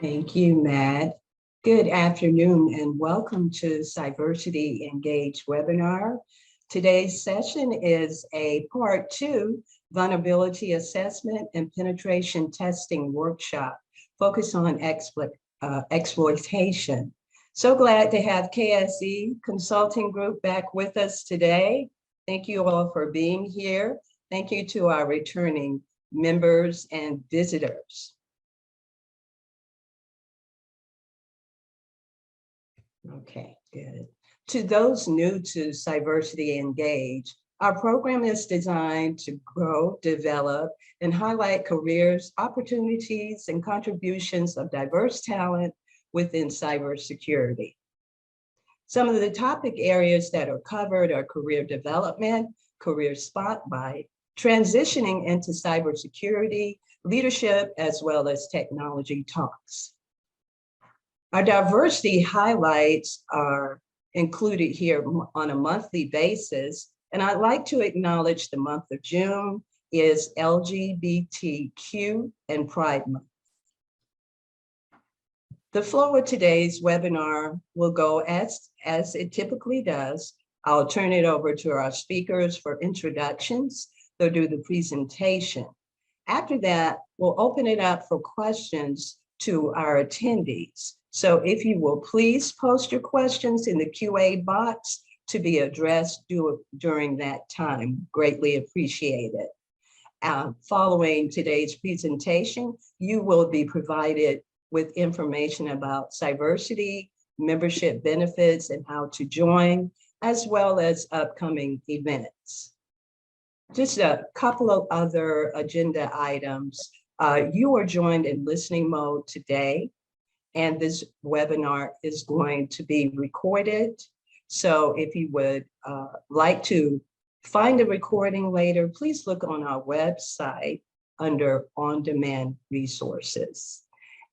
Thank you, Matt. Good afternoon and welcome to Cyversity Engage webinar. Today's session is a part 2 vulnerability assessment and penetration testing workshop focused on exploitation. So glad to have KSE Consulting Group back with us today. Thank you all for being here. Thank you to our returning members and visitors. Okay, good. To those new to Cyversity Engage, our program is designed to grow, develop, and highlight careers, opportunities, and contributions of diverse talent within cybersecurity. Some of the topic areas that are covered are career development, career spotlight, transitioning into cybersecurity, leadership, as well as technology talks. Our diversity highlights are included here on a monthly basis, and I'd like to acknowledge the month of June is LGBTQ and Pride Month. The flow of today's webinar will go as it typically does. I'll turn it over to our speakers for introductions. They'll do the presentation. After that, we'll open it up for questions to our attendees. So if you will please post your questions in the QA box to be addressed during that time, greatly appreciated. Following today's presentation, you will be provided with information about Cyversity, membership benefits, and how to join, as well as upcoming events. Just a couple of other agenda items. You are joined in listening mode today, and this webinar is going to be recorded. So if you would like to find a recording later, please look on our website under on-demand resources.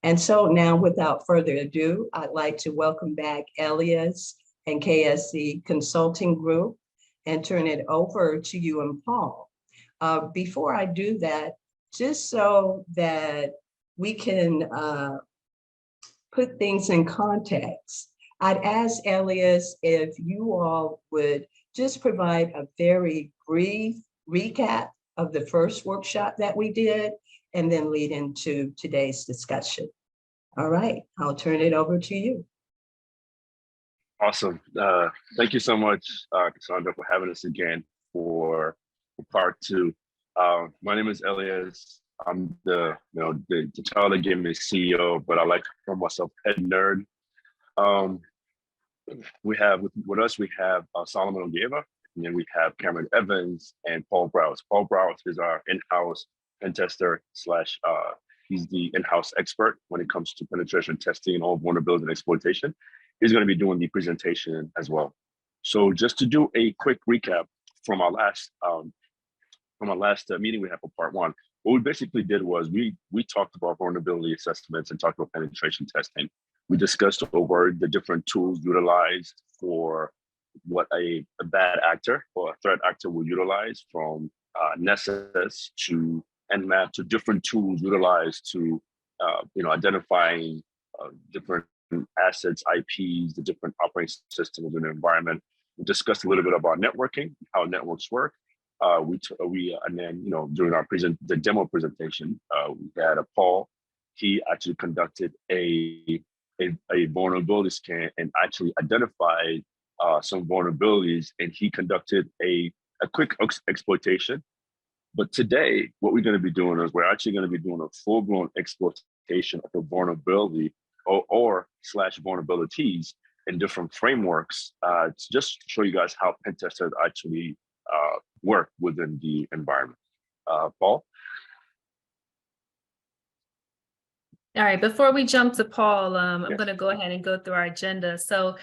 And so now, without further ado, I'd like to welcome back Elias and KSE Consulting Group and turn it over to you and Paul. Before I do that, just so that we can put things in context, I'd ask Elias if you all would just provide a very brief recap of the first workshop that we did, and then lead into today's discussion. All right, I'll turn it over to you. Awesome. Thank you so much, Cassandra, for having us again for part 2. My name is Elias. I'm the title that gave me CEO, but I like to call myself head nerd. We have with us, we have Solomon Ongeva, and then we have Cameron Evans and Paul Brouse. Paul Brouse is our in-house pen tester slash he's the in-house expert when it comes to penetration testing and all vulnerability and exploitation. He's going to be doing the presentation as well. So just to do a quick recap from our last meeting we had for part 1, what we basically did was we talked about vulnerability assessments and talked about penetration testing. We discussed over the different tools utilized for what a bad actor or a threat actor will utilize, from Nessus to Nmap to different tools utilized to identifying different assets, IPs, the different operating systems in the environment. We discussed a little bit about networking, how networks work. And then during the demo presentation, we had Paul. He actually conducted a vulnerability scan and actually identified some vulnerabilities, and he conducted a quick exploitation. But today, what we're going to be doing is we're actually going to be doing a full-blown exploitation of the vulnerability or slash vulnerabilities in different frameworks to just show you guys how pen testers actually work within the environment. Paul? All right, before we jump to Paul, I'm going to go ahead and go through our agenda. So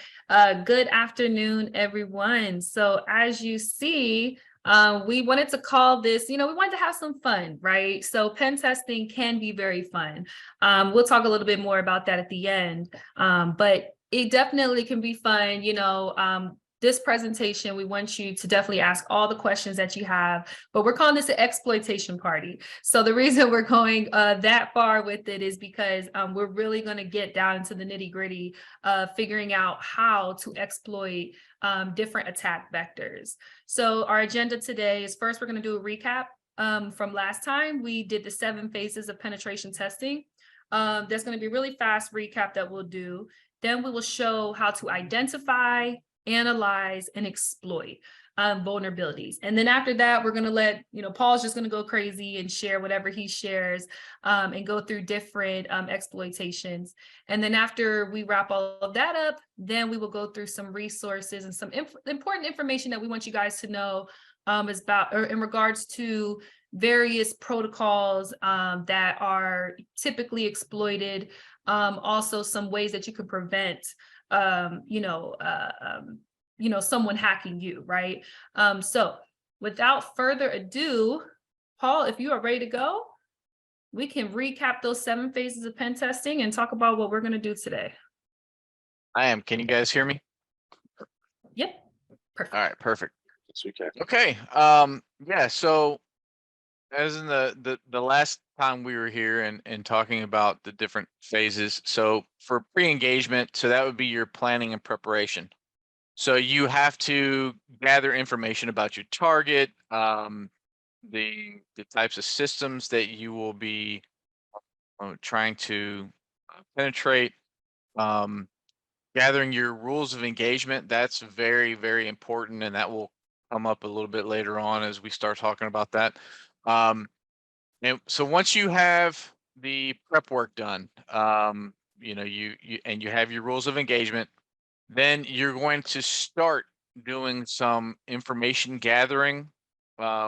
good afternoon, everyone. So as you see, we wanted to call this, we wanted to have some fun, right? So pen testing can be very fun. We'll talk a little bit more about that at the end, but it definitely can be fun. this presentation, we want you to definitely ask all the questions that you have, but we're calling this an exploitation party. So the reason we're going that far with it is because we're really going to get down into the nitty gritty of figuring out how to exploit different attack vectors. So our agenda today is, first, we're going to do a recap. From last time, we did the 7 phases of penetration testing. There's going to be a really fast recap that we'll do. Then we will show how to identify, analyze, and exploit vulnerabilities. And then after that, we're going to let, Paul's just going to go crazy and share whatever he shares and go through different exploitations. And then after we wrap all of that up, then we will go through some resources and some important information that we want you guys to know is about, or in regards to various protocols that are typically exploited. Also some ways that you could prevent someone hacking you, right? So without further ado, Paul, if you are ready to go, we can recap those 7 phases of pen testing and talk about what we're going to do today. I am. Can you guys hear me? Yep. Perfect. All right, perfect. Yes, we can. Okay. Yeah, so as in the last time we were here and talking about the different phases, so for pre-engagement, so that would be your planning and preparation. So you have to gather information about your target, the types of systems that you will be trying to penetrate, gathering your rules of engagement. That's very, very important, and that will come up a little bit later on as we start talking about that. And so once you have the prep work done, you have your rules of engagement, then you're going to start doing some information gathering,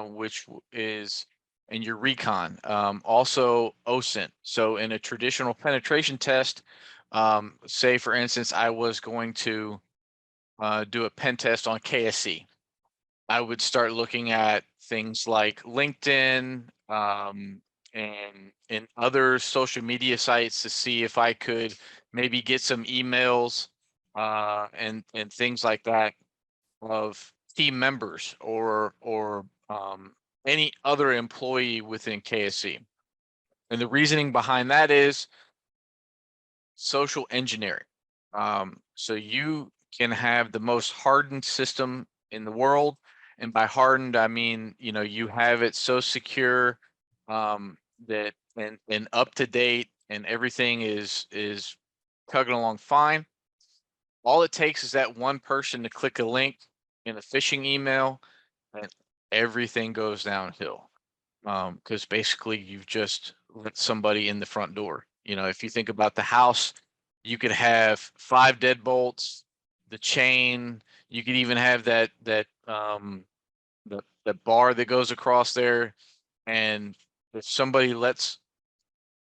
which is in your recon, also OSINT. So in a traditional penetration test, say for instance, I was going to do a pen test on KSE. I would start looking at things like LinkedIn and other social media sites to see if I could maybe get some emails and things like that of team members or any other employee within KSE. And the reasoning behind that is social engineering. So you can have the most hardened system in the world. And by hardened, I mean, you have it so secure that and up to date and everything is tugging along fine. All it takes is that one person to click a link in a phishing email and everything goes downhill. Because basically you've just let somebody in the front door. If you think about the house, you could have 5 deadbolts, the chain, you could even have that the bar that goes across there. And if somebody lets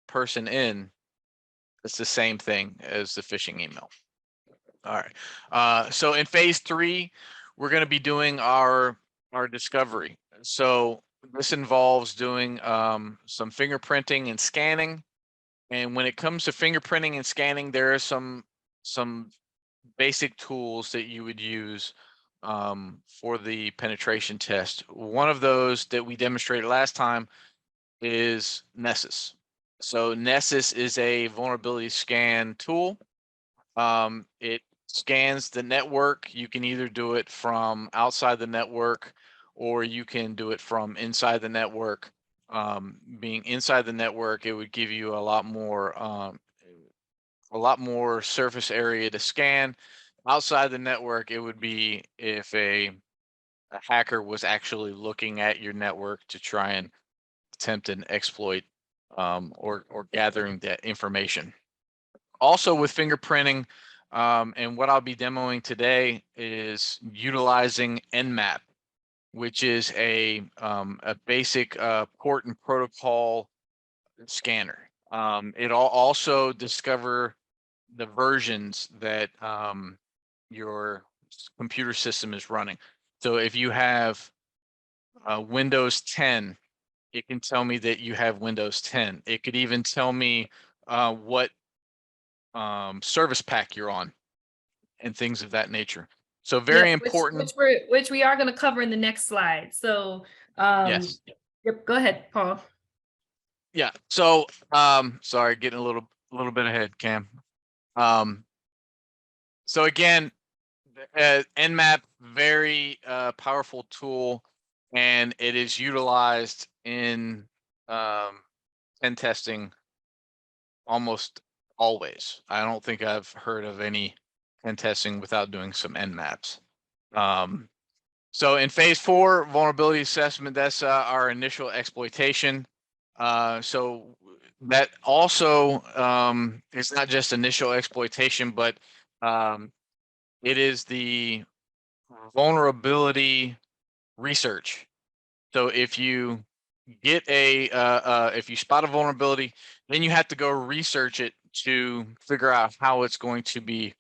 person in, it's the same thing as the phishing email. All right. So in phase 3, we're going to be doing our discovery. So this involves doing some fingerprinting and scanning. And when it comes to fingerprinting and scanning, there are some basic tools that you would use for the penetration test. One of those that we demonstrated last time is Nessus. So Nessus is a vulnerability scan tool. It scans the network. You can either do it from outside the network or you can do it from inside the network. Being inside the network, it would give you a lot more surface area to scan. Outside the network, it would be if a hacker was actually looking at your network to try and attempt an exploit or gathering that information. Also with fingerprinting, and what I'll be demoing today is utilizing Nmap, which is a basic port and protocol scanner. It'll also discover the versions that your computer system is running. So if you have Windows 10, it can tell me that you have Windows 10. It could even tell me what service pack you're on and things of that nature. So very Yep, important. which we are going to cover in the next slide. So Yes. yep, go ahead, Paul. Yeah. So sorry, getting a little bit ahead, Cam. So again, Nmap, very powerful tool, and it is utilized in pen testing almost always. I don't think I've heard of any pen testing without doing some Nmaps. So in phase 4, vulnerability assessment, that's our initial exploitation. So that also is not just initial exploitation, but it is the vulnerability research. So if you get if you spot a vulnerability, then you have to go research it to figure out how it's going to be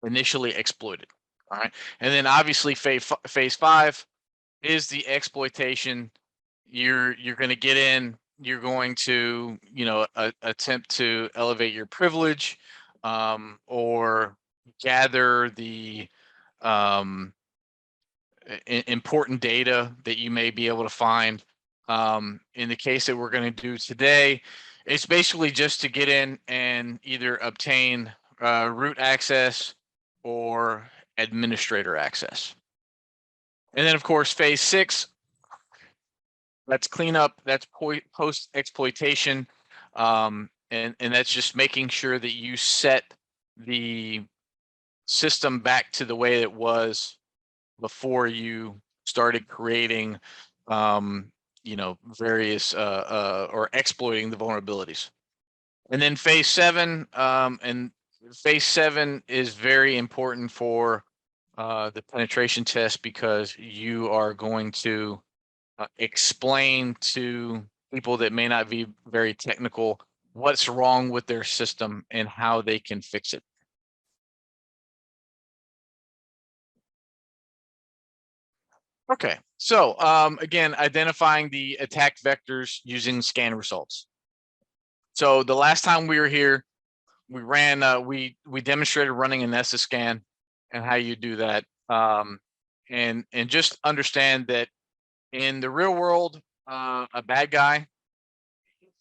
initially exploited. All right, and then obviously phase 5 is the exploitation. You're going to get in. You're going to attempt to elevate your privilege, or gather the important data that you may be able to find. In the case that we're going to do today, it's basically just to get in and either obtain root access or administrator access. And then of course, phase 6, that's cleanup, that's post exploitation. And that's just making sure that you set the system back to the way it was before you started creating various or exploiting the vulnerabilities. And then phase 7, and phase 7 is very important for the penetration test, because you are going to explain to people that may not be very technical what's wrong with their system and how they can fix it. Okay, so again, identifying the attack vectors using scan results. So the last time we were here, we ran, we demonstrated running a Nessus scan and how you do that. And just understand that in the real world, a bad guy,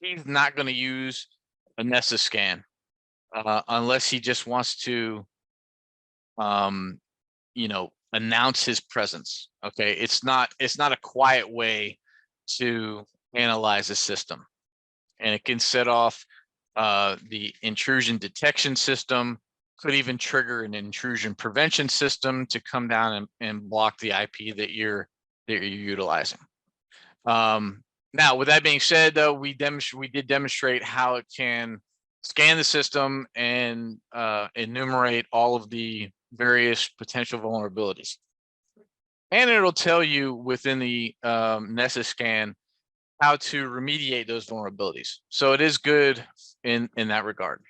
he's not going to use a Nessus scan unless he just wants to, announce his presence. Okay, it's not a quiet way to analyze a system, and it can set off the intrusion detection system. Could even trigger an intrusion prevention system to come down and block the IP that you're utilizing. Now, with that being said, though, we did demonstrate how it can scan the system and enumerate all of the various potential vulnerabilities. And it'll tell you within the Nessus scan how to remediate those vulnerabilities. So it is good in that regard.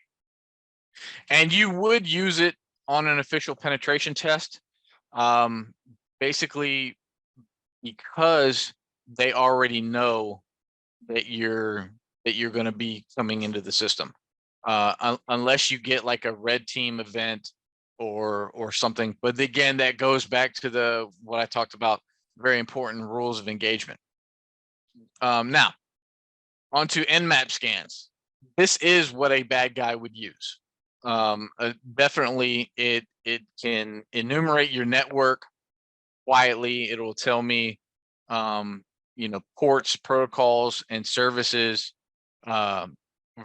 And you would use it on an official penetration test, basically because they already know that you're going to be coming into the system, unless you get like a red team event or something. But again, that goes back to what I talked about, very important rules of engagement. Now, onto Nmap scans. This is what a bad guy would use. Definitely, it can enumerate your network quietly. It will tell me, ports, protocols, and services,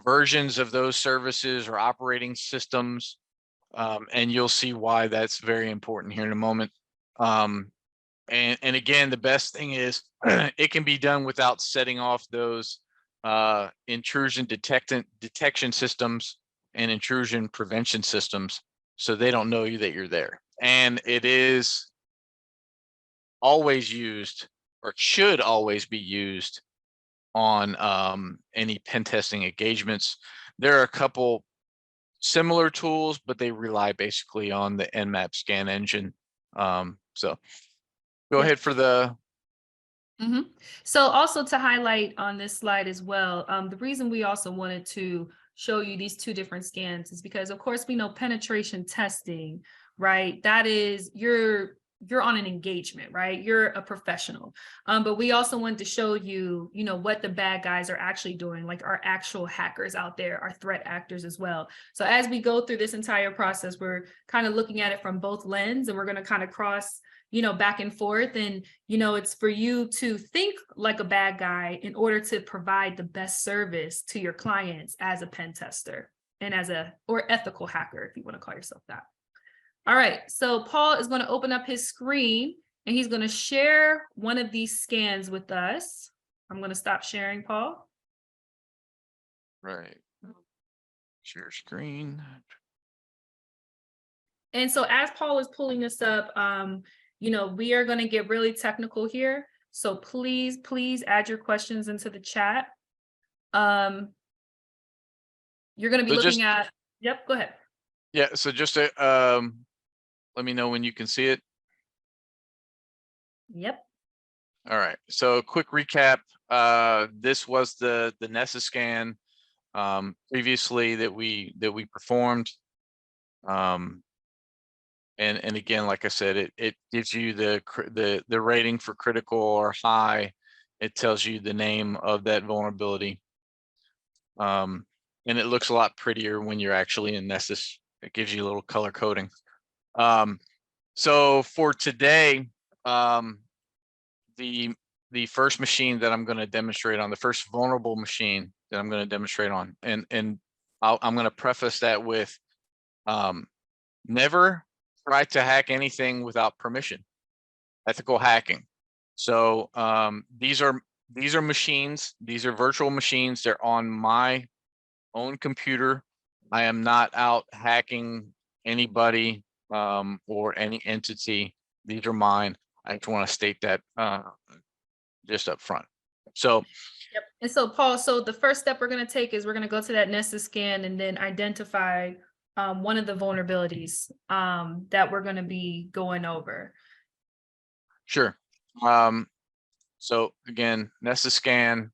versions of those services or operating systems. And you'll see why that's very important here in a moment. And again, the best thing is it can be done without setting off those intrusion detection systems and intrusion prevention systems, so they don't know that you're there. And it is always used, or should always be used, on any pen testing engagements. There are a couple similar tools, but they rely basically on the Nmap scan engine. So go ahead for the. So also to highlight on this slide as well, the reason we also wanted to show you these two different scans is because, of course, we know penetration testing right? That is, you're on an engagement, right? You're a professional. But we also want to show you, what the bad guys are actually doing, like our actual hackers out there, our threat actors as well. So as we go through this entire process, we're kind of looking at it from both lenses, and we're going to kind of cross, back and forth. And, it's for you to think like a bad guy in order to provide the best service to your clients as a pen tester and or ethical hacker, if you want to call yourself that. All right, so Paul is going to open up his screen and he's going to share one of these scans with us. I'm going to stop sharing, Paul. Right. Share screen. And so as Paul is pulling this up, we are going to get really technical here. So please add your questions into the chat. You're going to be looking at, yep, go ahead. Yeah, so just to, let me know when you can see it. Yep. All right, so quick recap. This was the Nessa scan previously that we performed. And again, like I said, it gives you the rating for critical or high. It tells you the name of that vulnerability. And it looks a lot prettier when you're actually in Nessus. It gives you a little color coding. So for today, the first machine that I'm going to demonstrate on, the first vulnerable machine that I'm going to demonstrate on, and I'm going to preface that with never try to hack anything without permission. Ethical hacking. So these are machines. These are virtual machines. They're on my own computer. I am not out hacking anybody or any entity. These are mine. I just want to state that just up front. So, yep. And so, Paul, so the first step we're going to take is we're going to go to that Nessus scan and then identify one of the vulnerabilities that we're going to be going over. Sure. So again, Nessus scan.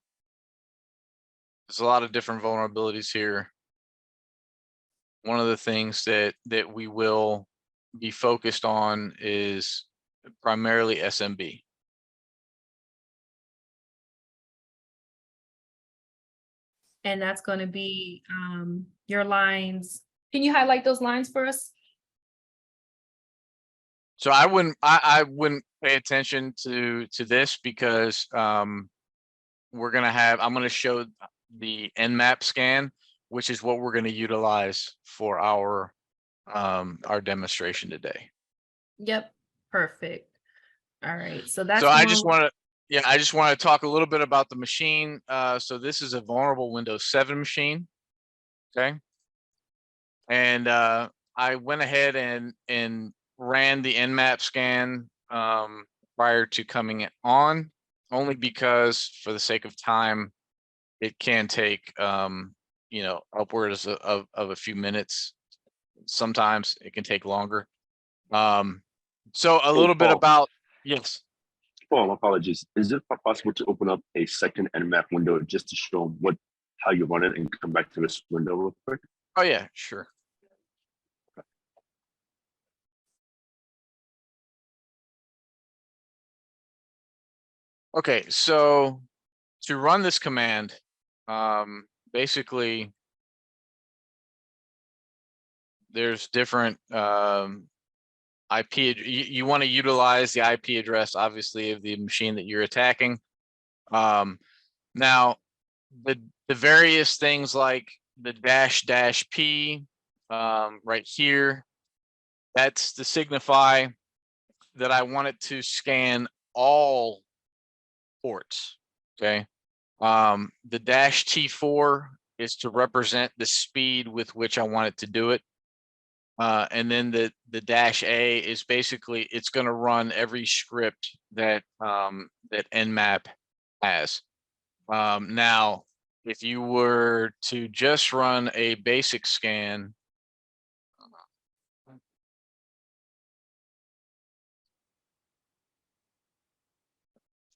There's a lot of different vulnerabilities here. One of the things that we will be focused on is primarily SMB. And that's going to be your lines. Can you highlight those lines for us? So I wouldn't pay attention to this because I'm going to show the Nmap scan, which is what we're going to utilize for our demonstration today. Yep, perfect. All right, so that's so I just want to talk a little bit about the machine. So this is a vulnerable Windows 7 machine. Okay. And I went ahead and ran the Nmap scan prior to coming on, only because for the sake of time, it can take upwards of a few minutes. Sometimes it can take longer. So a little bit about, yes. Paul, apologies. Is it possible to open up a second Nmap window just to show how you run it and come back to this window real quick? Oh yeah, sure. Okay, so to run this command, basically there's different IP. You want to utilize the IP address, obviously, of the machine that you're attacking. Now, the various things like the --P right here, that's to signify that I want it to scan all ports. Okay. The --T4 is to represent the speed with which I want it to do it. And then the -A is basically, it's going to run every script that that Nmap has. Now, if you were to just run a basic scan,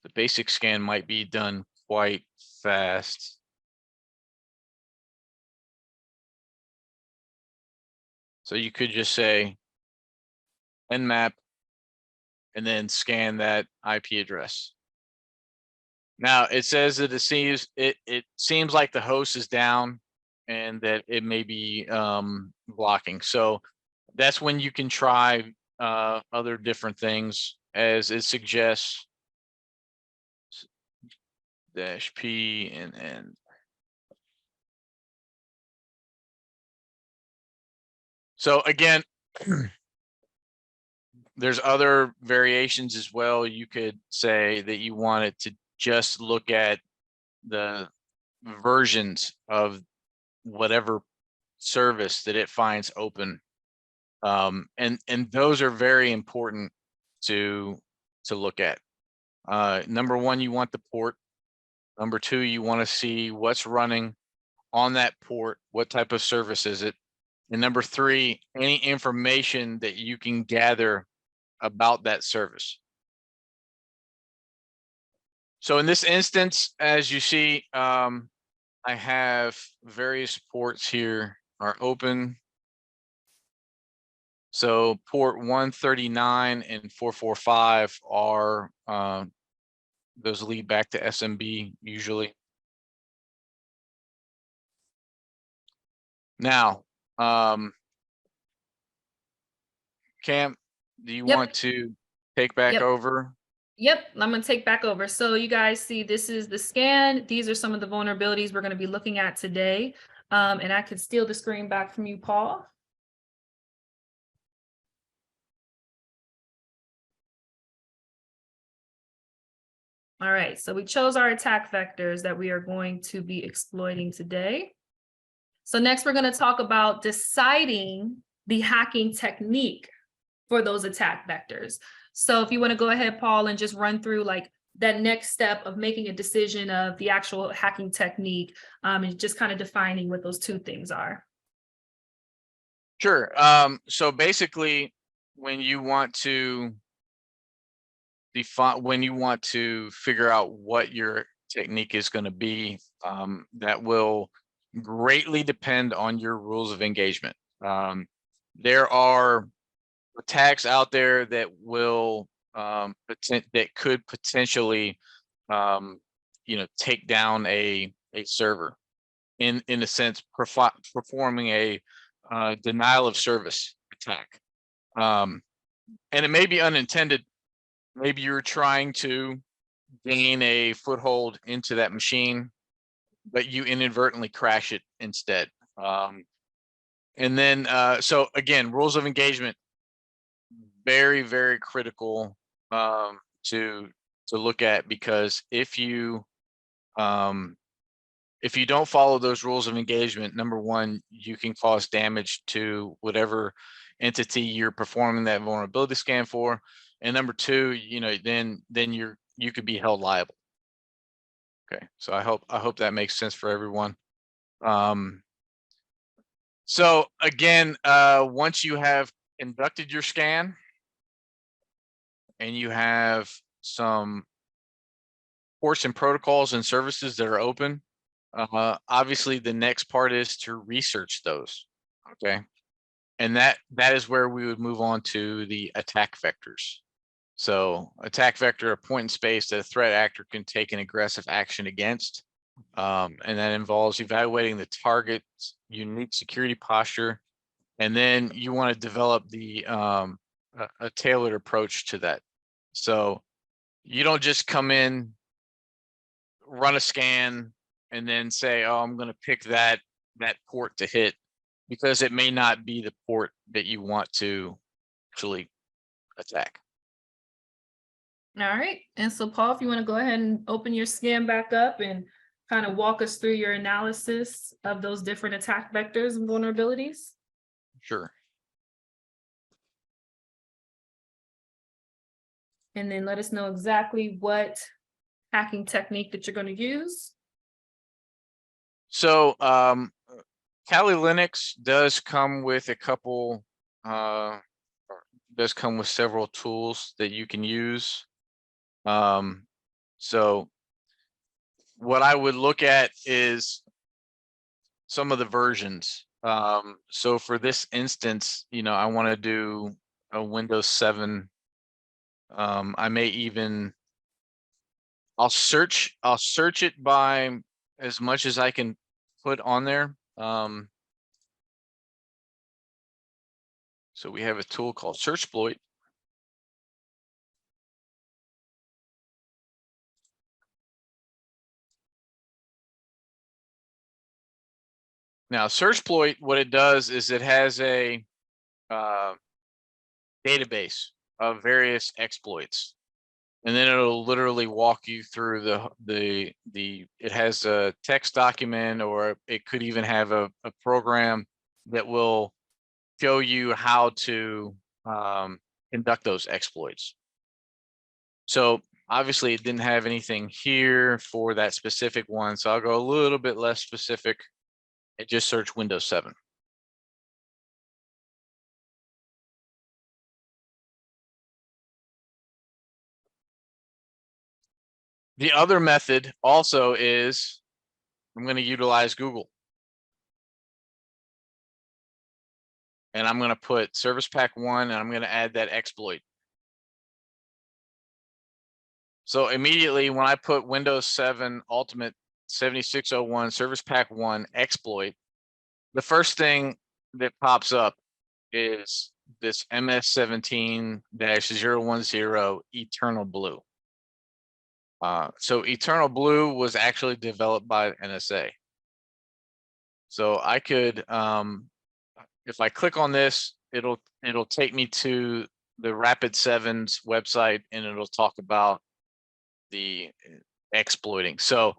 the basic scan might be done quite fast. So you could just say nmap, and then scan that IP address. Now it says that it seems like the host is down and that it may be blocking. So that's when you can try other different things, as it suggests -p and so again, there's other variations as well. You could say that you want it to just look at the versions of whatever service that it finds open. And those are very important to look at. Number one, you want the port. Number two, you want to see what's running on that port, what type of service is it? And number three, any information that you can gather about that service. So in this instance, as you see, I have various ports here are open. So port 139 and 445 are, those lead back to SMB usually. Now, Cam, do you Yep. want to take back Yep. over? Yep, I'm gonna take back over. So you guys see, this is the scan. These are some of the vulnerabilities we're gonna be looking at today. And I can steal the screen back from you, Paul. All right, so we chose our attack vectors that we are going to be exploiting today. So next we're going to talk about deciding the hacking technique for those attack vectors. So if you want to go ahead, Paul, and just run through like that next step of making a decision of the actual hacking technique, and just kind of defining what those two things are. Sure. So basically, when you want to figure out what your technique is going to be, that will greatly depend on your rules of engagement. There are attacks out there that will that could potentially take down a server, in a sense, performing a denial of service attack. And it may be unintended. Maybe you're trying to gain a foothold into that machine, but you inadvertently crash it instead. And then, so again, rules of engagement, very, very critical to look at, because if you don't follow those rules of engagement, number one, you can cause damage to whatever entity you're performing that vulnerability scan for, and number two, then you could be held liable. Okay, so I hope that makes sense for everyone. So again, once you have conducted your scan and you have some ports and protocols and services that are open, obviously the next part is to research those. Okay, and that is where we would move on to the attack vectors. So attack vector, a point in space that a threat actor can take an aggressive action against. And that involves evaluating the target's unique security posture. And then you want to develop the a tailored approach to that. So you don't just come in, run a scan, and then say, oh, I'm going to pick that port to hit, because it may not be the port that you want to actually attack. All right, and so Paul, if you want to go ahead and open your scan back up and kind of walk us through your analysis of those different attack vectors and vulnerabilities. Sure. And then let us know exactly what hacking technique that you're going to use. So Kali Linux does come with a couple, does come with several tools that you can use. So what I would look at is some of the versions. So for this instance, I want to do a Windows 7. I may even, I'll search it by as much as I can put on there. So we have a tool called Searchploit. Now, Searchploit, what it does is it has a database of various exploits, and then it'll literally walk you through it has a text document, or it could even have a program that will show you how to conduct those exploits. So obviously it didn't have anything here for that specific one, so I'll go a little bit less specific and just search Windows 7. The other method also is I'm going to utilize Google. And I'm going to put Service Pack 1, and I'm going to add that exploit. So immediately when I put Windows 7 Ultimate 7601 Service Pack 1 exploit, the first thing that pops up is this MS17-010 Eternal Blue. So Eternal Blue was actually developed by NSA. So I could, if I click on this, it'll take me to the Rapid7's website, and it'll talk about the exploiting. So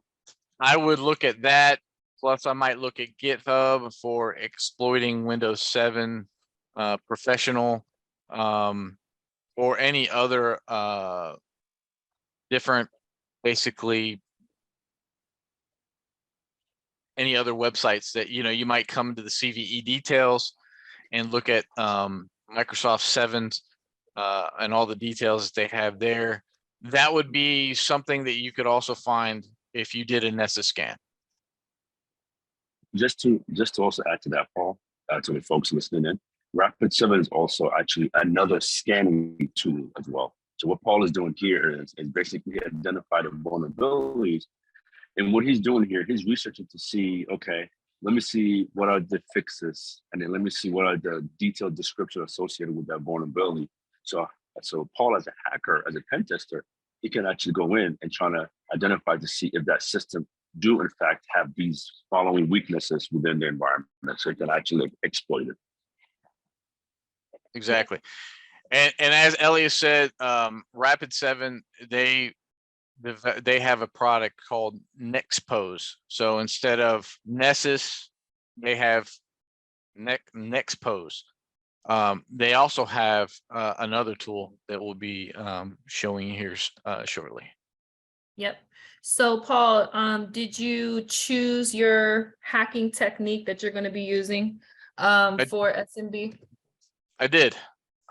I would look at that. Plus, I might look at GitHub for exploiting Windows 7 Professional, or any other different, basically any other websites that you might come to the CVE details and look at Microsoft 7's and all the details that they have there. That would be something that you could also find if you did a Nessus scan. Just to also add to that, Paul, to the folks listening in, Rapid7 is also actually another scanning tool as well. So what Paul is doing here is basically identify the vulnerabilities. And what he's doing here, he's researching to see, okay, let me see what are the fixes, and then let me see what are the detailed description associated with that vulnerability. So Paul, as a hacker, as a pen tester, he can actually go in and try to identify to see if that system do in fact have these following weaknesses within the environment, so he can actually exploit it. Exactly. And as Elias said, Rapid7, they have a product called Nexpose. So instead of Nessus, they have Nexpose. They also have another tool that will be showing you here shortly. Yep. So Paul, did you choose your hacking technique that you're going to be using for SMB? I did.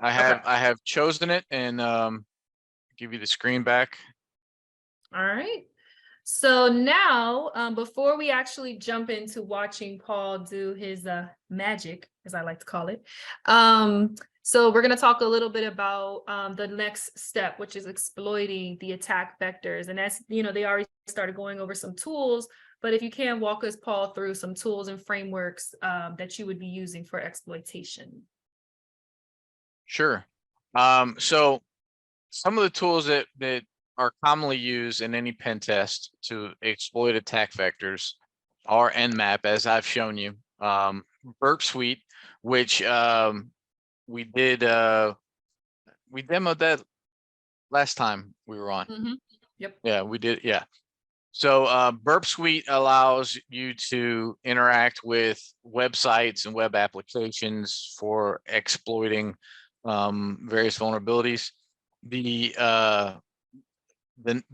I have Okay. chosen it, and give you the screen back. All right. So now, before we actually jump into watching Paul do his magic, as I like to call it, so we're going to talk a little bit about the next step, which is exploiting the attack vectors. And as you know, they already started going over some tools, but if you can walk us, Paul, through some tools and frameworks that you would be using for exploitation. Sure. So some of the tools that are commonly used in any pen test to exploit attack vectors are Nmap, as I've shown you. Burp Suite, which we demoed that last time we were on. Mm-hmm. Yep. Yeah, we did. Yeah. So Burp Suite allows you to interact with websites and web applications for exploiting various vulnerabilities. The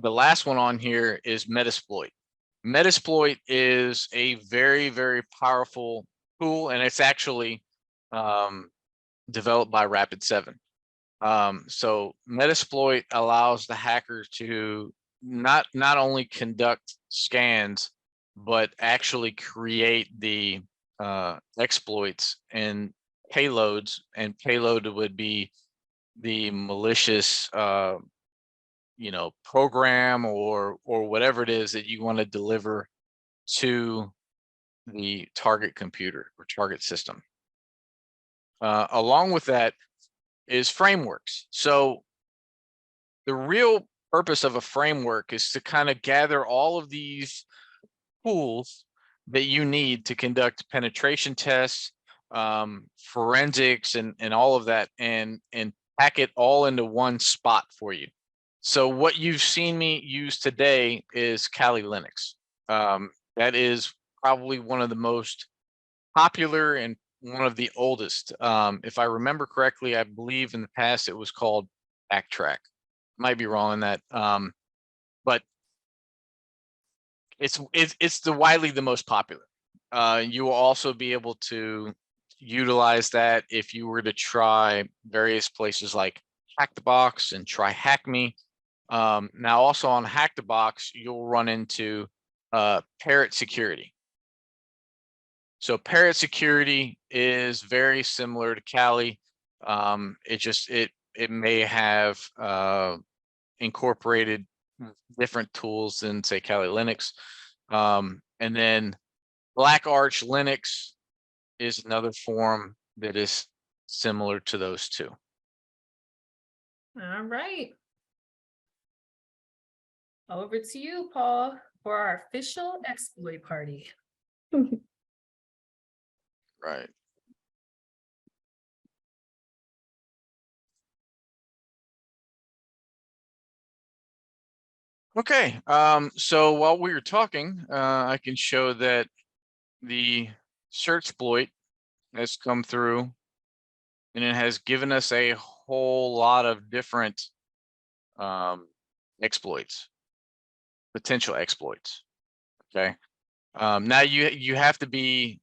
last one on here is Metasploit. Metasploit is a very, very powerful tool, and it's actually developed by Rapid7. So Metasploit allows the hackers to not only conduct scans, but actually create the exploits and payloads. And payload would be the malicious, program or whatever it is that you want to deliver to the target computer or target system. Along with that is frameworks. So the real purpose of a framework is to kind of gather all of these tools that you need to conduct penetration tests, forensics, and all of that, and pack it all into one spot for you. So what you've seen me use today is Kali Linux. That is probably one of the most popular and one of the oldest. If I remember correctly, I believe in the past it was called Backtrack. Might be wrong in that, but it's widely the most popular. You will also be able to utilize that if you were to try various places like Hack the Box and try Hack Me. Now also on Hack the Box, you'll run into Parrot Security. So Parrot Security is very similar to Kali. It may have incorporated different tools than say Kali Linux. And then Black Arch Linux is another form that is similar to those two. All right. Over to you, Paul, for our official exploit party. Right. Okay, so while we were talking, I can show that the search exploit has come through and it has given us a whole lot of different exploits, potential exploits. Okay, now you have to be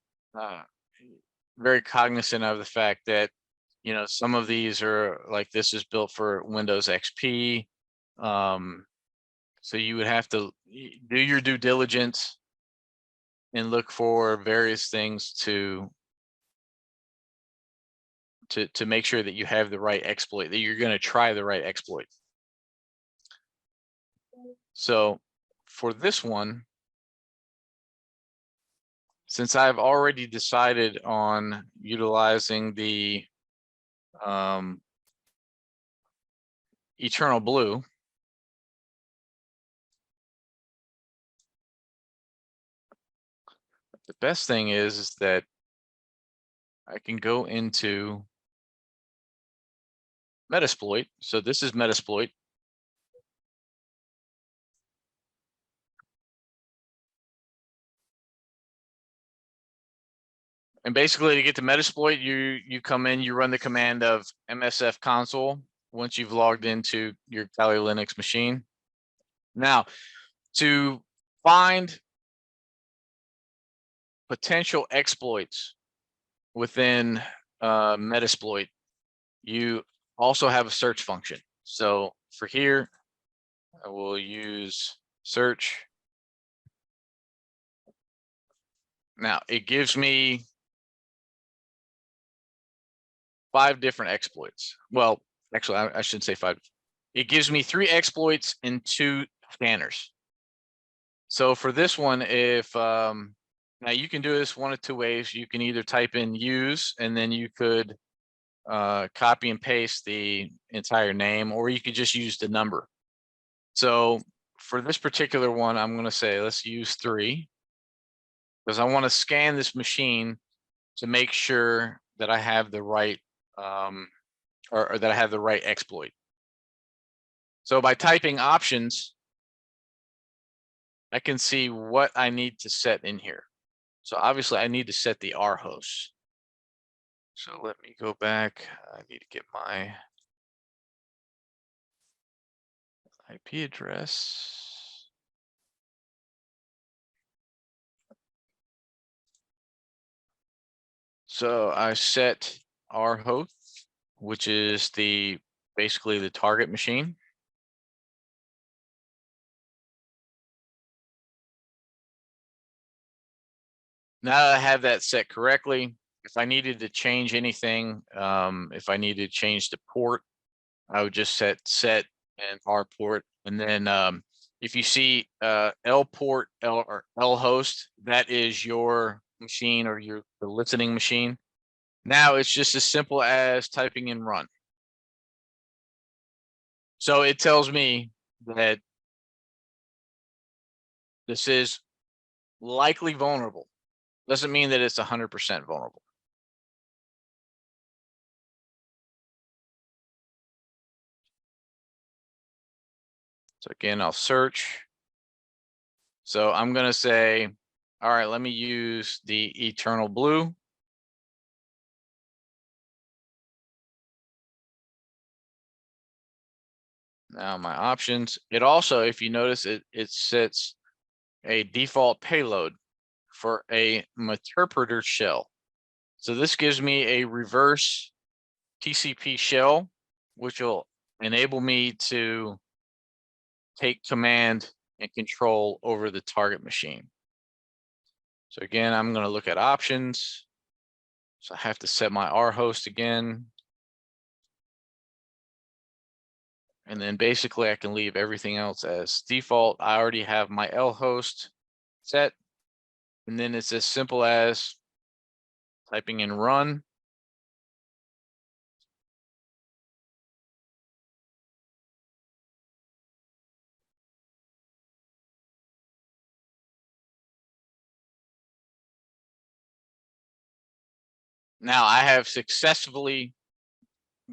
very cognizant of the fact that some of these are like this is built for Windows XP. So you would have to do your due diligence and look for various things to make sure that you have the right exploit, that you're going to try the right exploit. So for this one, since I've already decided on utilizing the Eternal Blue, the best thing is that I can go into Metasploit. So this is Metasploit. And basically to get to Metasploit, you come in, you run the command of MSF console once you've logged into your Kali Linux machine. Now, to find potential exploits within Metasploit, you also have a search function. So for here, I will use search. Now it gives me 5 different exploits. Well, actually, I shouldn't say 5. It gives me 3 exploits and 2 scanners. So for this one, if now you can do this one of 2 ways. You can either type in use, and then you could copy and paste the entire name, or you could just use the number. So for this particular one, I'm going to say let's use 3 because I want to scan this machine to make sure that I have the right or that I have the right exploit. So by typing options, I can see what I need to set in here. So obviously I need to set the R host. So let me go back. I need to get my IP address. So I set R host, which is basically the target machine. Now that I have that set correctly, if I needed to change anything, if I needed to change the port, I would just set and R port. And then if you see L port or L host, that is your machine or the listening machine. Now it's just as simple as typing in run. So it tells me that this is likely vulnerable. Doesn't mean that it's 100% vulnerable. So again, I'll search. So I'm going to say, all right, let me use the eternal blue. Now my options, it also, if you notice, it sets a default payload for a interpreter shell. So this gives me a reverse TCP shell, which will enable me to take command and control over the target machine. So again, I'm going to look at options. So I have to set my R host again. And then basically I can leave everything else as default. I already have my L host set. And then it's as simple as typing in run. Now I have successfully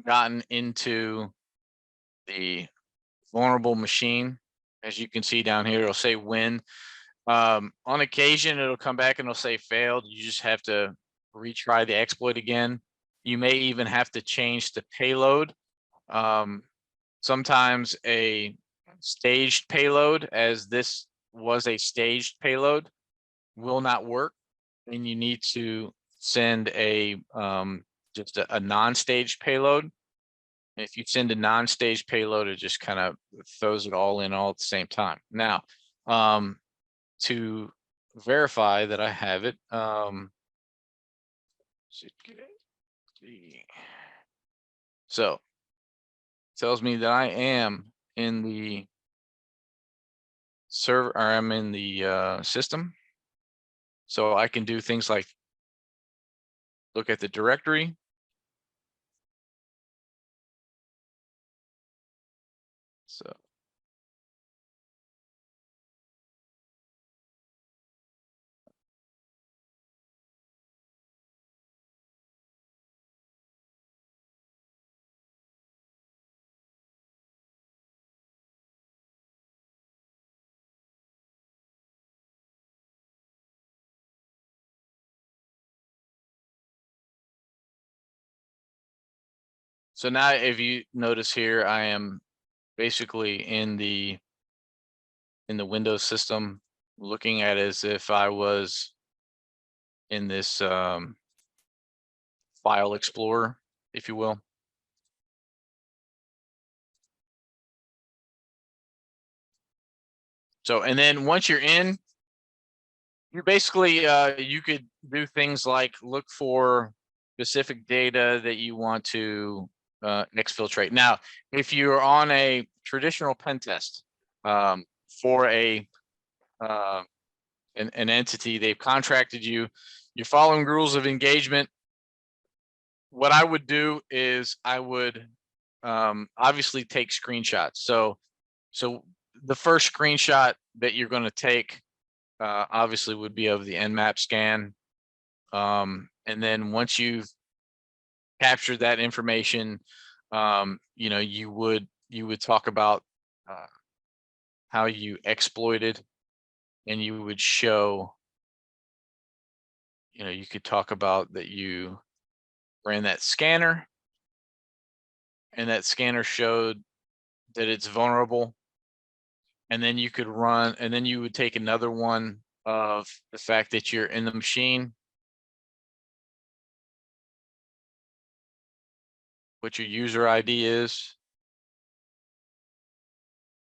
gotten into the vulnerable machine. As you can see down here, it'll say when. On occasion, it'll come back and it'll say failed. You just have to retry the exploit again. You may even have to change the payload. Sometimes a staged payload, as this was a staged payload, will not work, and you need to send a just a non-staged payload. And if you send a non-staged payload, it just kind of throws it all in all at the same time. Now, to verify that I have it, so it tells me that I am in the server, or I'm in the system. So I can do things like look at the directory. So now if you notice here, I am basically in the Windows system, looking at it as if I was in this file explorer, if you will. So, and then once you're in, you're basically, you could do things like look for specific data that you want to exfiltrate. Now, if you're on a traditional pen test for an entity, they've contracted you, you're following rules of engagement. What I would do is I would obviously take screenshots. So the first screenshot that you're going to take obviously would be of the Nmap scan. And then once you've captured that information, you know, you would talk about how you exploited, and you would show, you know, you could talk about that you ran that scanner, and that scanner showed that it's vulnerable. And then you could run, and then you would take another one of the fact that you're in the machine, what your user ID is.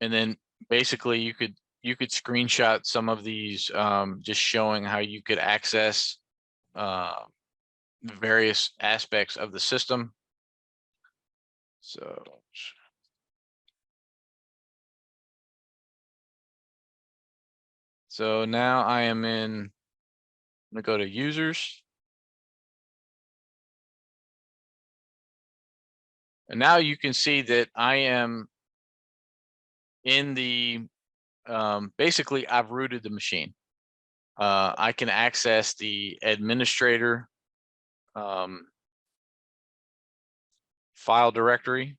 And then basically you could screenshot some of these, just showing how you could access various aspects of the system. So So now I am in, I'm gonna go to users. And now you can see that I am in the, basically I've rooted the machine. I can access the administrator file directory.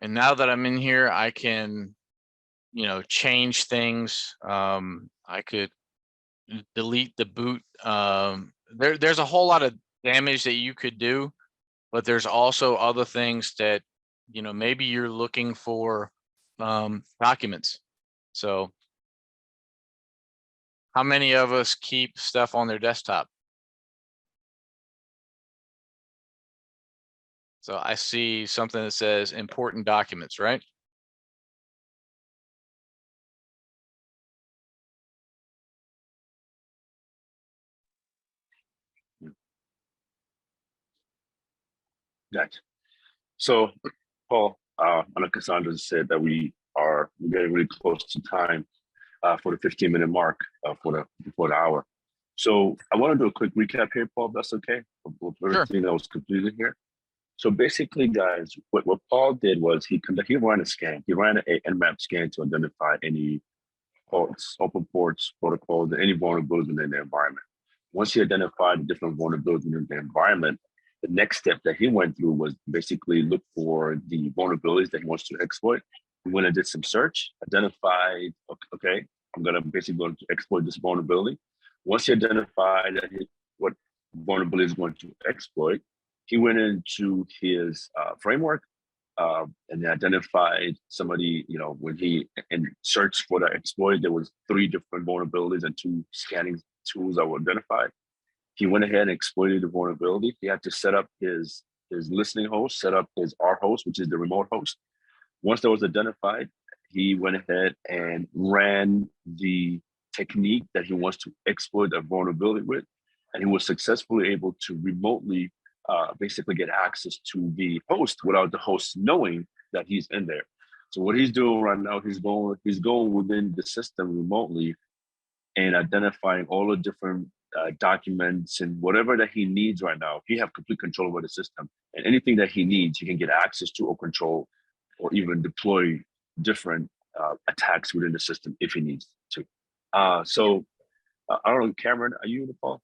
And now that I'm in here, I can, change things. I could delete the boot. There's a whole lot of damage that you could do, but there's also other things that, maybe you're looking for documents. So how many of us keep stuff on their desktop? So I see something that says important documents, right? Gotcha. So, Paul, I know Cassandra said that we're getting really close to time for the 15-minute mark before the hour. So I want to do a quick recap here, Paul, if that's okay, of everything that was completed here. So basically, guys, what Paul did was he ran a scan. He ran an Nmap scan to identify any ports, open ports, protocols, and any vulnerabilities within the environment. Once he identified the different vulnerabilities within the environment, the next step that he went through was basically look for the vulnerabilities that he wants to exploit. He went and did some search, identified, okay, I'm going to exploit this vulnerability. Once he identified what vulnerability is going to exploit, he went into his framework and identified somebody, when he searched for the exploit, there was 3 different vulnerabilities and 2 scanning tools that were identified. He went ahead and exploited the vulnerability. He had to set up his listening host, set up his R host, which is the remote host. Once that was identified, he went ahead and ran the technique that he wants to exploit a vulnerability with, and he was successfully able to remotely basically get access to the host without the host knowing that he's in there. So what he's doing right now, he's going within the system remotely and identifying all the different documents and whatever that he needs right now. He have complete control over the system, and anything that he needs, he can get access to or control, or even deploy different attacks within the system if he needs to. So I don't know, Cameron, are you in the call?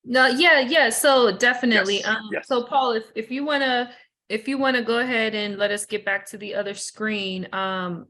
No, yeah. So definitely. Yes. So Paul, if you wanna go ahead and let us get back to the other screen.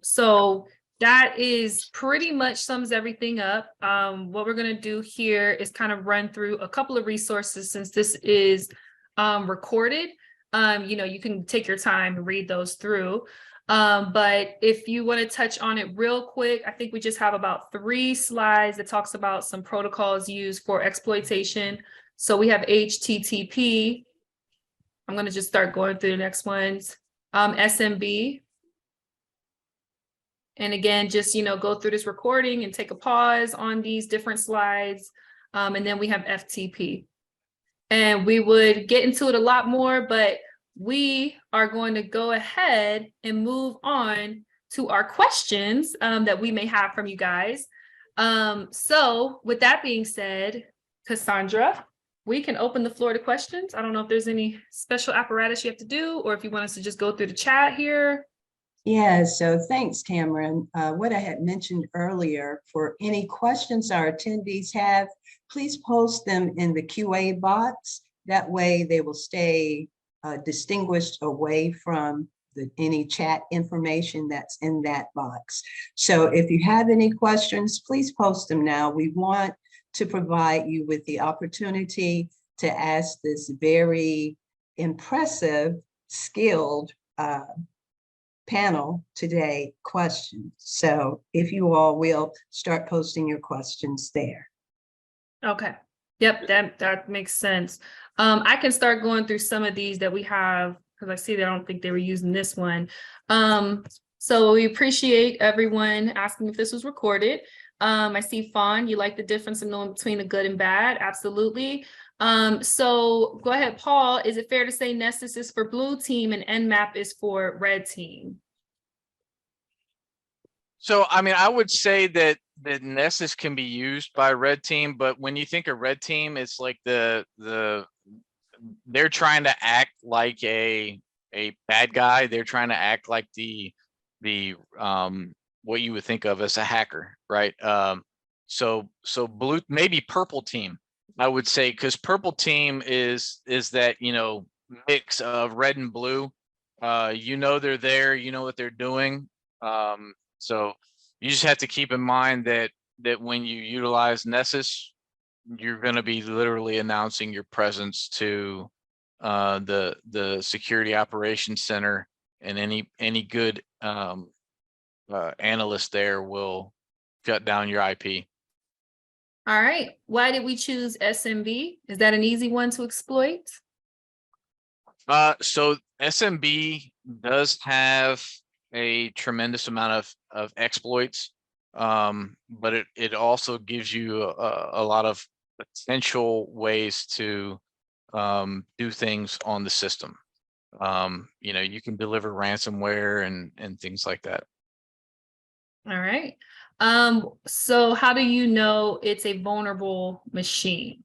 So that is pretty much sums everything up. What we're gonna do here is kind of run through a couple of resources since this is recorded. You can take your time and read those through. But if you want to touch on it real quick, I think we just have about 3 slides that talks about some protocols used for exploitation. So we have HTTP. I'm going to just start going through the next ones. SMB. And again, just, go through this recording and take a pause on these different slides. And then we have FTP. And we would get into it a lot more, but we are going to go ahead and move on to our questions that we may have from you guys. So with that being said, Cassandra, we can open the floor to questions. I don't know if there's any special apparatus you have to do, or if you want us to just go through the chat here. Yeah, so thanks, Cameron. What I had mentioned earlier, for any questions our attendees have, please post them in the QA box. That way they will stay distinguished away from any chat information that's in that box. So if you have any questions, please post them now. We want to provide you with the opportunity to ask this very impressive, skilled panel today questions. So if you all will start posting your questions there. Okay. Yep, that makes sense. I can start going through some of these that we have, because I see that I don't think they were using this one. So we appreciate everyone asking if this was recorded. I see Fawn, you like the difference in knowing between the good and bad. Absolutely. So go ahead, Paul. Is it fair to say Nessus is for blue team and Nmap is for red team? So, I mean, I would say that Nessus can be used by red team, but when you think of red team, it's like they're trying to act like a bad guy. They're trying to act like the what you would think of as a hacker, right? So blue, maybe purple team, I would say, because purple team is that, you know, mix of red and blue. You know, they're there, you know what they're doing. So you just have to keep in mind that when you utilize Nessus, you're going to be literally announcing your presence to the security operations center, and any good analyst there will cut down your IP. All right. Why did we choose SMB? Is that an easy one to exploit? So SMB does have a tremendous amount of exploits, but it also gives you a lot of potential ways to do things on the system. You know, you can deliver ransomware and things like that. All right. So how do you know it's a vulnerable machine?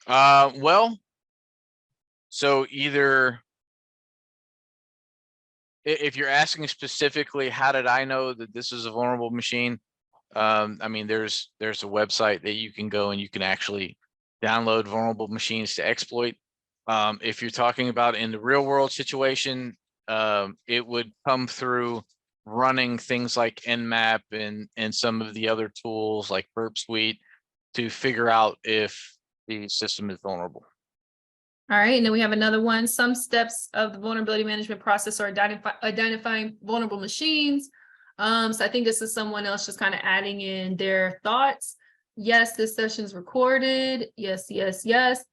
Well, so either if you're asking specifically, how did I know that this is a vulnerable machine? I mean, there's a website that you can go and you can actually download vulnerable machines to exploit. If you're talking about in the real world situation, it would come through running things like Nmap and some of the other tools like Burp Suite to figure out if the system is vulnerable. All right, and then we have another one. Some steps of the vulnerability management process are identifying vulnerable machines. So I think this is someone else just kind of adding in their thoughts. Yes, this session's recorded. Yes, yes, yes.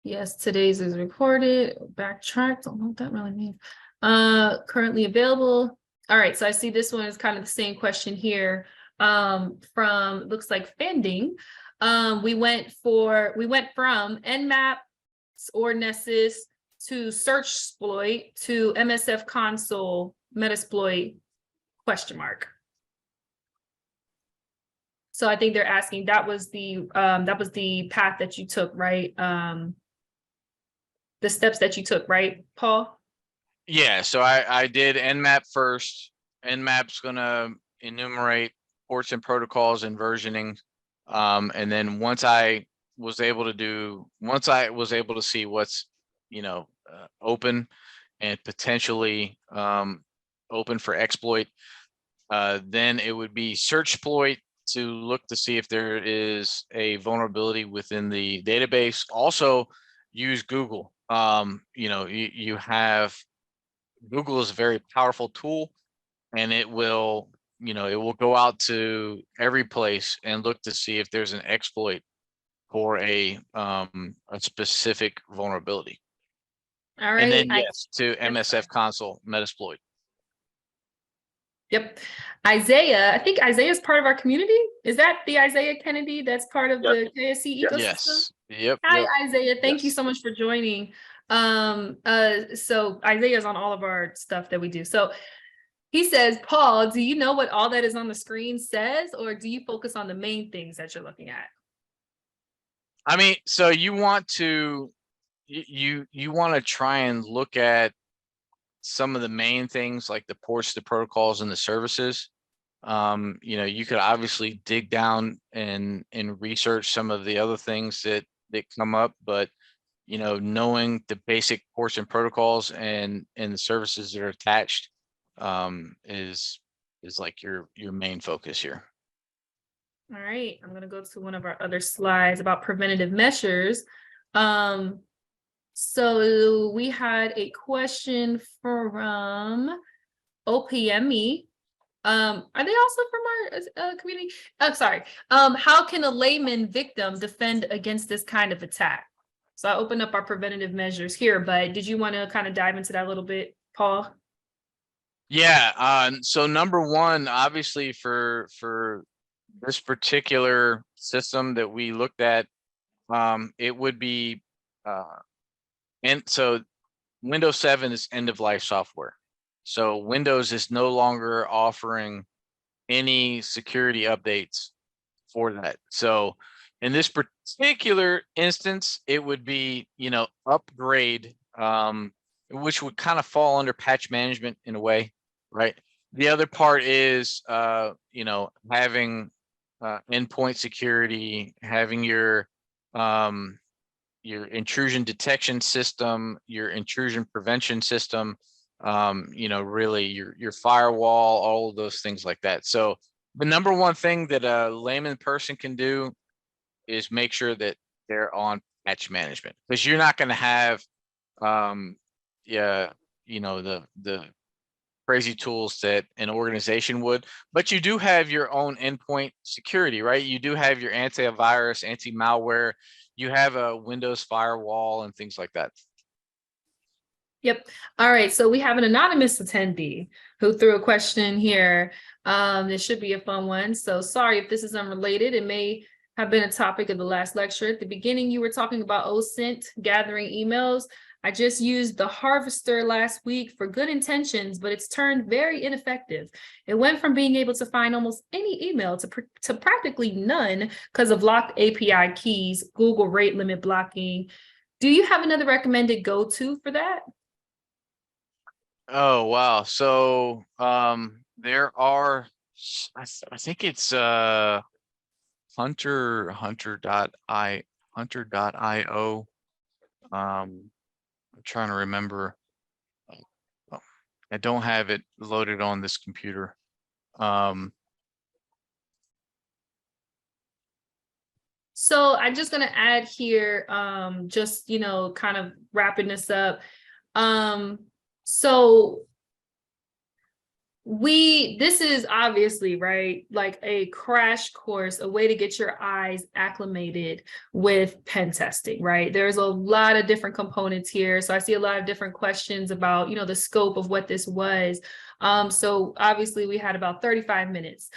Yes, today's is recorded. Backtrack. Don't know what that really means. Currently available. All right, so I see this one is kind of the same question here. From looks like Fending. We went from Nmap or Nessus to search exploit to MSF console Metasploit ? So I think they're asking, that was the path that you took, right? The steps that you took, right, Paul? Yeah, so I did Nmap first. Nmap's gonna enumerate ports and protocols and versioning. And then once I was able to see what's, you know, open and potentially open for exploit, then it would be search exploit to look to see if there is a vulnerability within the database. Also use Google. You know, you have Google is a very powerful tool, and it will, you know, it will go out to every place and look to see if there's an exploit for a specific vulnerability. All right. And then yes, to MSF console Metasploit. Yep. Isaiah, I think Isaiah is part of our community. Is that the Isaiah Kennedy that's part of the KSC ecosystem? Yes. Yep. Hi, Isaiah. Thank you so much for joining. So Isaiah's on all of our stuff that we do. So he says, Paul, do you know what all that is on the screen says, or do you focus on the main things that you're looking at? I mean, so you want to try and look at some of the main things like the ports, the protocols, and the services. You know, you could obviously dig down and research some of the other things that come up, but you know, knowing the basic ports and protocols and the services that are attached is like your main focus here. All right, I'm gonna go to one of our other slides about preventative measures. So we had a question from OPME. Are they also from our community? I'm sorry. How can a layman victim defend against this kind of attack? So I opened up our preventative measures here, but did you want to kind of dive into that a little bit, Paul? Yeah. So number one, obviously for this particular system that we looked at, it would be, and so Windows 7 is end of life software. So Windows is no longer offering any security updates for that. So in this particular instance, it would be, upgrade, which would kind of fall under patch management in a way, right? The other part is, having endpoint security, having your intrusion detection system, your intrusion prevention system, really your firewall, all of those things like that. So the number one thing that a layman person can do is make sure that they're on patch management, because you're not going to have, the crazy tools that an organization would, but you do have your own endpoint security, right? You do have your antivirus, anti-malware, you have a Windows firewall and things like that. Yep. All right. So we have an anonymous attendee who threw a question here. This should be a fun one. So sorry if this is unrelated. It may have been a topic of the last lecture. At the beginning, you were talking about OSINT gathering emails. I just used the harvester last week for good intentions, but it's turned very ineffective. It went from being able to find almost any email to practically none because of locked API keys, Google rate limit blocking. Do you have another recommended go-to for that? Oh, wow. So there are, I think it's hunter.io. I'm trying to remember. Oh, I don't have it loaded on this computer. So I'm just going to add here, just, kind of wrapping this up. So this is obviously, right, like a crash course, a way to get your eyes acclimated with pen testing, right? There's a lot of different components here. So I see a lot of different questions about, the scope of what this was. So obviously we had about 35 minutes.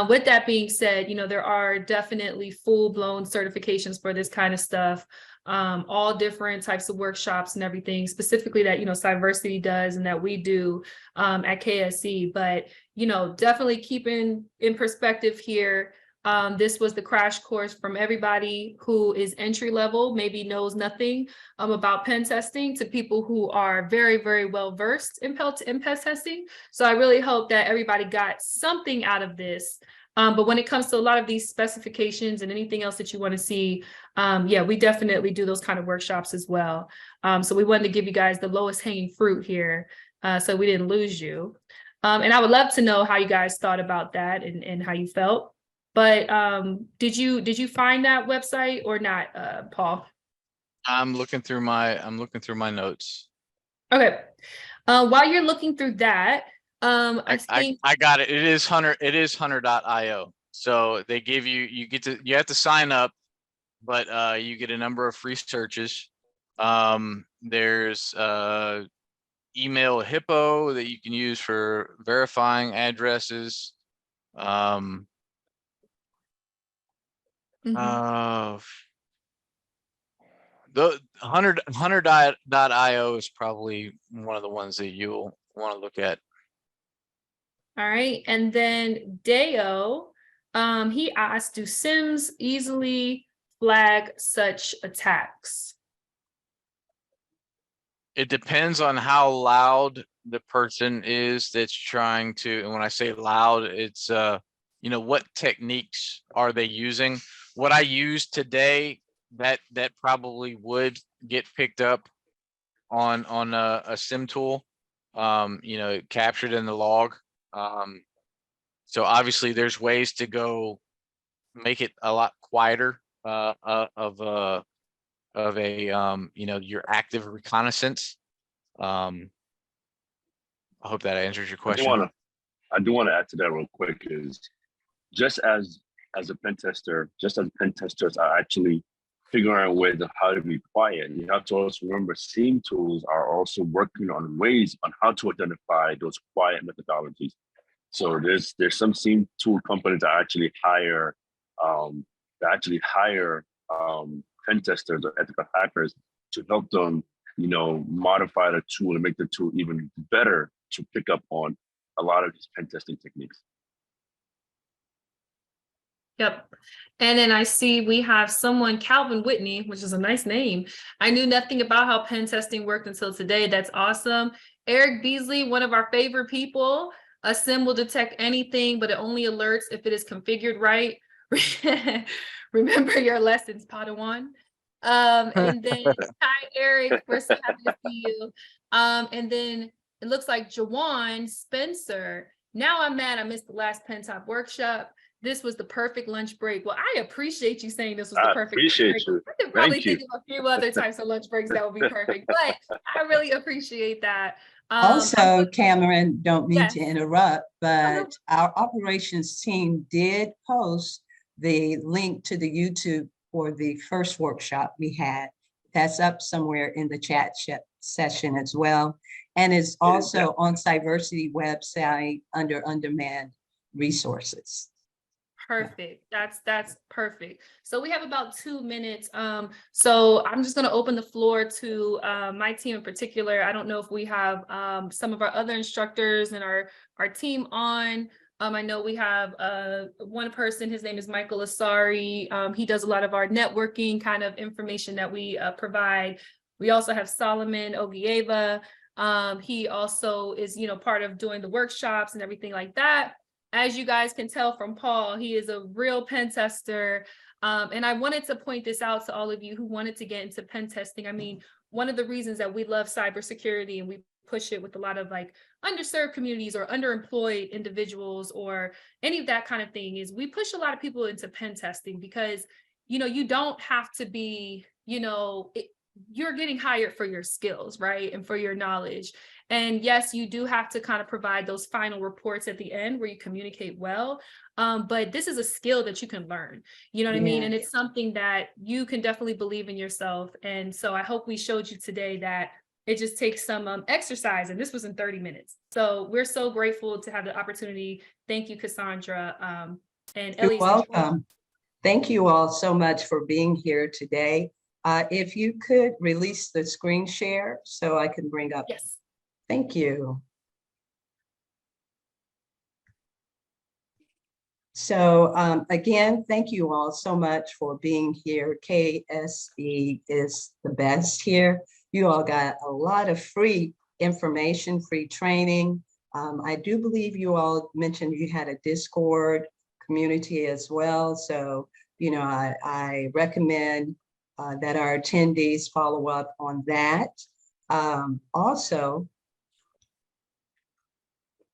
With that being said, there are definitely full-blown certifications for this kind of stuff. All different types of workshops and everything, specifically that, Cyversity does and that we do at KSE. But, definitely keeping in perspective here, this was the crash course from everybody who is entry level, maybe knows nothing about pen testing, to people who are very, very well versed in pen testing. So I really hope that everybody got something out of this. But when it comes to a lot of these specifications and anything else that you want to see, we definitely do those kind of workshops as well. So we wanted to give you guys the lowest hanging fruit here, so we didn't lose you. And I would love to know how you guys thought about that and how you felt. But did you find that website or not, Paul? I'm looking through my notes. Okay. While you're looking through that, I got it. It is hunter.io. So they give you have to sign up, but you get a number of free searches. There's email hippo that you can use for verifying addresses. The hunter.io is probably one of the ones that you'll want to look at. All right. And then Deo, he asked, do SIMs easily flag such attacks? It depends on how loud the person is that's trying to, and when I say loud, it's what techniques are they using? What I use today, that probably would get picked up on a SIM tool, captured in the log. So obviously there's ways to go make it a lot quieter of your active reconnaissance. I hope that answers your question. I do want to add to that real quick, is just as a pen tester, just as pen testers are actually figuring ways of how to be quiet, you have to also remember SIEM tools are also working on ways on how to identify those quiet methodologies. So there's some SIEM tool companies that actually hire to actually hire pen testers or ethical hackers to help them, modify the tool and make the tool even better to pick up on a lot of these pen testing techniques. Yep. And then I see we have someone, Calvin Whitney, which is a nice name. I knew nothing about how pen testing worked until today. That's awesome. Eric Beasley, one of our favorite people. A SIM will detect anything, but it only alerts if it is configured right. Remember your lessons, Padawan. And then hi, Eric. We're so happy to see you. And then it looks like Jawan Spencer. Now I'm mad I missed the last Pen Top workshop. This was the perfect lunch break. Well, I appreciate you saying this was the perfect lunch break. You. I could probably think of a few other types of lunch breaks that would be perfect, but I really appreciate that. Also, Cameron, don't mean Yes. to interrupt, but our operations team did post the link to the YouTube for the first workshop we had. That's up somewhere in the chat session as well. And it's also on Cyversity website under on-demand resources. Perfect. That's perfect. So we have about 2 minutes. So I'm just going to open the floor to my team in particular. I don't know if we have some of our other instructors and our team on. I know we have one person, his name is Michael Asari. He does a lot of our networking kind of information that we provide. We also have Solomon Ogieva. He also is, part of doing the workshops and everything like that. As you guys can tell from Paul, he is a real pen tester. And I wanted to point this out to all of you who wanted to get into pen testing. I mean, one of the reasons that we love cybersecurity and we push it with a lot of like underserved communities or underemployed individuals or any of that kind of thing is we push a lot of people into pen testing because, you don't have to be, you're getting hired for your skills, right? And for your knowledge. And yes, you do have to kind of provide those final reports at the end where you communicate well. But this is a skill that you can learn, you know what I mean? And it's something that you can definitely believe in yourself. And so I hope we showed you today that it just takes some exercise, and this was in 30 minutes. So we're so grateful to have the opportunity. Thank you, Cassandra. And You're Elias. welcome. Thank you all so much for being here today. If you could release the screen share so I can bring up. Yes. Thank you. So again, thank you all so much for being here. KSE is the best here. You all got a lot of free information, free training. I do believe you all mentioned you had a Discord community as well. So, I recommend that our attendees follow up on that. Also,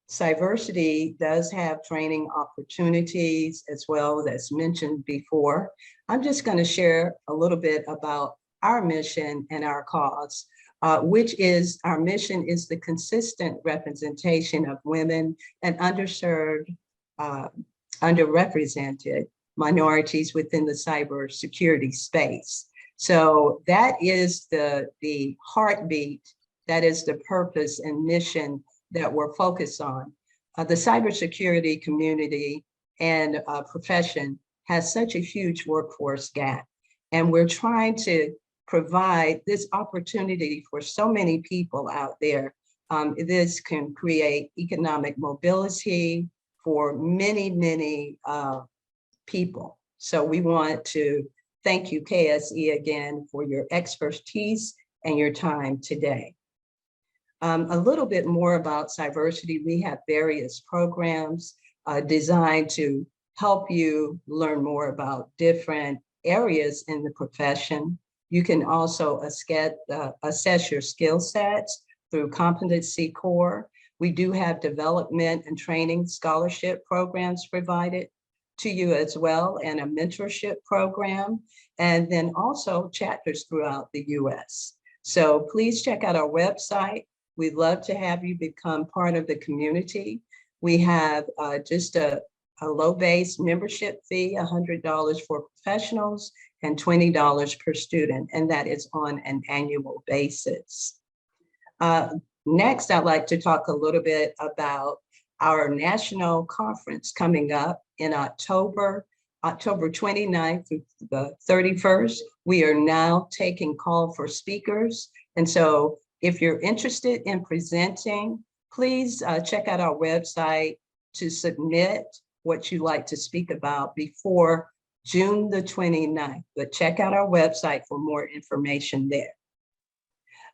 Cyversity does have training opportunities as well, that's mentioned before. I'm just going to share a little bit about our mission and our cause, which is our mission is the consistent representation of women and underserved, underrepresented minorities within the cybersecurity space. So that is the heartbeat, that is the purpose and mission that we're focused on. The cybersecurity community and profession has such a huge workforce gap. And we're trying to provide this opportunity for so many people out there. This can create economic mobility for many, many people. So we want to thank you, KSE, again, for your expertise and your time today. A little bit more about Cyversity. We have various programs designed to help you learn more about different areas in the profession. You can also assess your skill sets through Competency Core. We do have development and training scholarship programs provided to you as well, and a mentorship program, and then also chapters throughout the US. So please check out our website. We'd love to have you become part of the community. We have just a low base membership fee, $100 for professionals and $20 per student, and that is on an annual basis. Next, I'd like to talk a little bit about our national conference coming up in October. October 29th through the 31st, we are now taking call for speakers. And so if you're interested in presenting, please check out our website to submit what you'd like to speak about before June the 29th. But check out our website for more information there.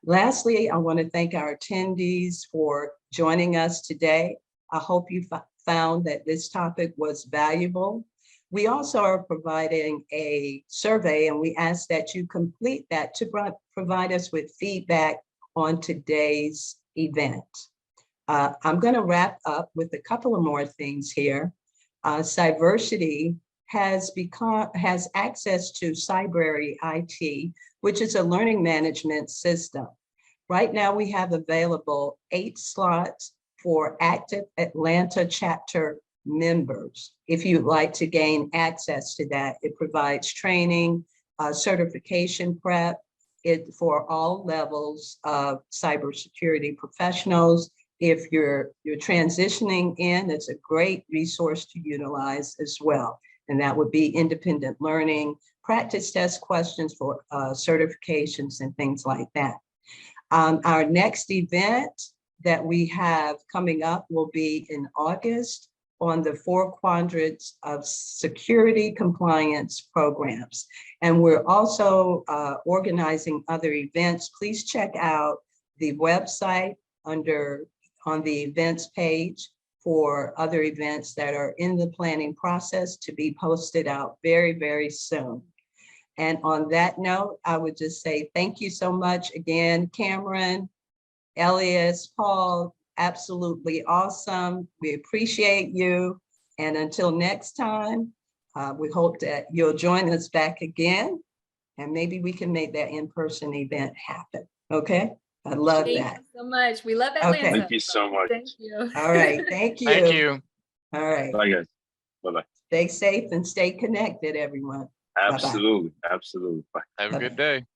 Lastly, I want to thank our attendees for joining us today. I hope you found that this topic was valuable. We also are providing a survey, and we ask that you complete that to provide us with feedback on today's event. I'm going to wrap up with a couple of more things here. Cyversity has access to Cybrary IT, which is a learning management system. Right now, we have available 8 slots for active Atlanta chapter members. If you'd like to gain access to that, it provides training, certification prep for all levels of cybersecurity professionals. If you're transitioning in, it's a great resource to utilize as well. And that would be independent learning, practice test questions for certifications and things like that. Our next event that we have coming up will be in August on the 4 quadrants of security compliance programs. And we're also organizing other events. Please check out the website on the events page for other events that are in the planning process to be posted out very, very soon. And on that note, I would just say thank you so much again, Cameron, Elias, Paul, absolutely awesome. We appreciate you. And until next time, we hope that you'll join us back again, and maybe we can make that in-person event happen. Okay? I love that. Thank you so much. We love Atlanta. Okay. Thank you so much. Thank you. All right. Thank you. Thank you. All right. Bye, guys. Bye-bye. Stay safe and stay connected, everyone. Absolutely. Absolutely. Bye. Have a Bye-bye. good day.